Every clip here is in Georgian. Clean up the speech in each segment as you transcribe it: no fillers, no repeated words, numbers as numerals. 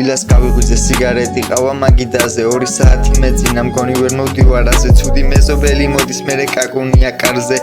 დილას გავიღვიძე სიგარეტი ყავა მაგიდაზე 2 საათი მეძინა მგონი ვერ მოვდივარ აზე ცუდი მეზობელი მოდის მერე კაკუნია კარზე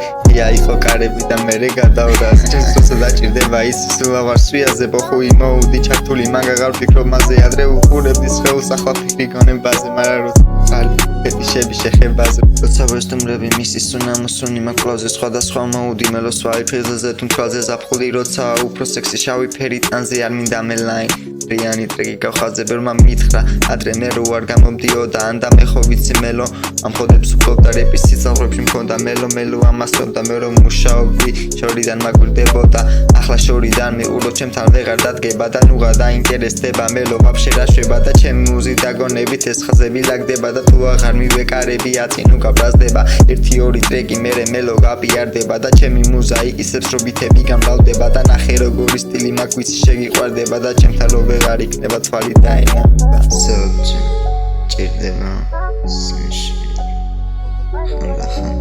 იყო კარები და მერე გადავრას ჩემს როცა დაჭირდება ის სულავარ სვიაზე ბოხუი მოუდი ჩართული მაგა ღარ ფიქრობ მასზე ადრე უყურებდი სხეულს ახლა ფიქრი გონებაზე მაგრამ როცა ფეტიშები შეხებაზე როცა ვესტუმრები მისის სუნამოსუნი მაკვლავზე სხვადასხვა მოუდი მელოს ვაი ფილზე თუ თვალზე ზაფხული როცა უფრო სექსი შავი ფერი ტანზე არ მინდა მელაინ რიანი ტრეკი გავხაზე ბერმა მითხრა ადრე მე რო არ გამომდიოდა ანდა მე ხო ვიცი მელო ამ ხოდებს უყობდა რეპის სიცალღვრებში მქონდა მელო ამასობდა მე რომ მუშაობდი შორიდან მაგვირდებოდა ახლა შორიდან მეურო ჩემთან ვეღარ დადგება და ნუღა დაინტერესდება მელო ვაფშე რა შვება და ჩემი მუზი დაგონებით ეს ხაზები ლაგდება და თუ აღარ მივეკარები აწინ უკაბრაზდება 1-2 ტრეკი მერე მელო გაპიარდება და ჩემი მუზა იკისებს რომ ბითები გამრავლდება და ნახე როგორი სტილი მაქვს ვიცი შეგიყვარდება და ჩემთან რო ვეღარ იქნება თვალი დაინახება სოჭი ჭირდება სენში ხანდახან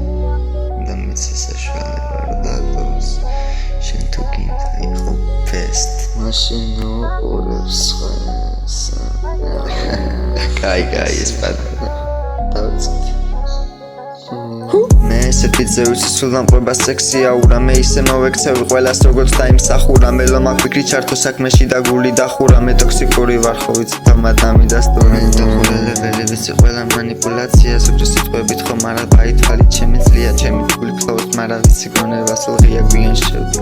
და მეცე საშუალება რომ დაგდოს შენ თუ გინდა იყო best მაშინ უყურებს სხვას კაი ეს პატარა დავწით მე ესეთ ბიტზე ვიცი სულ დამყובה სექსი აურა მე ისე მოვექცევი ყველას როგორც დაიმსახურა მელო მაგვიქრი ჩართო საქმეში და გული დახურა მე ტოქსიკური ვარ ხო ვიცი და მადამი და სტორი დახურელებელი ვიცი ყველა მანიპულაცია სუქრის სიტყვებით ხომ არა ბაითვალი ჩემი ძლია ჩემი გული close მარა ვიცი გონებას ლღია გვიან შევდი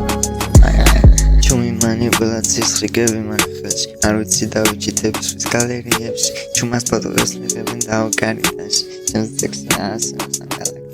ჩუმი მანიპულაციის ხრიგები მაგხელში არ ვიცი დავიჭითებს გალერიებში ჩუმას ფოტოებს მიღებენ და უკარიდანში ჩემს სექსი ასემს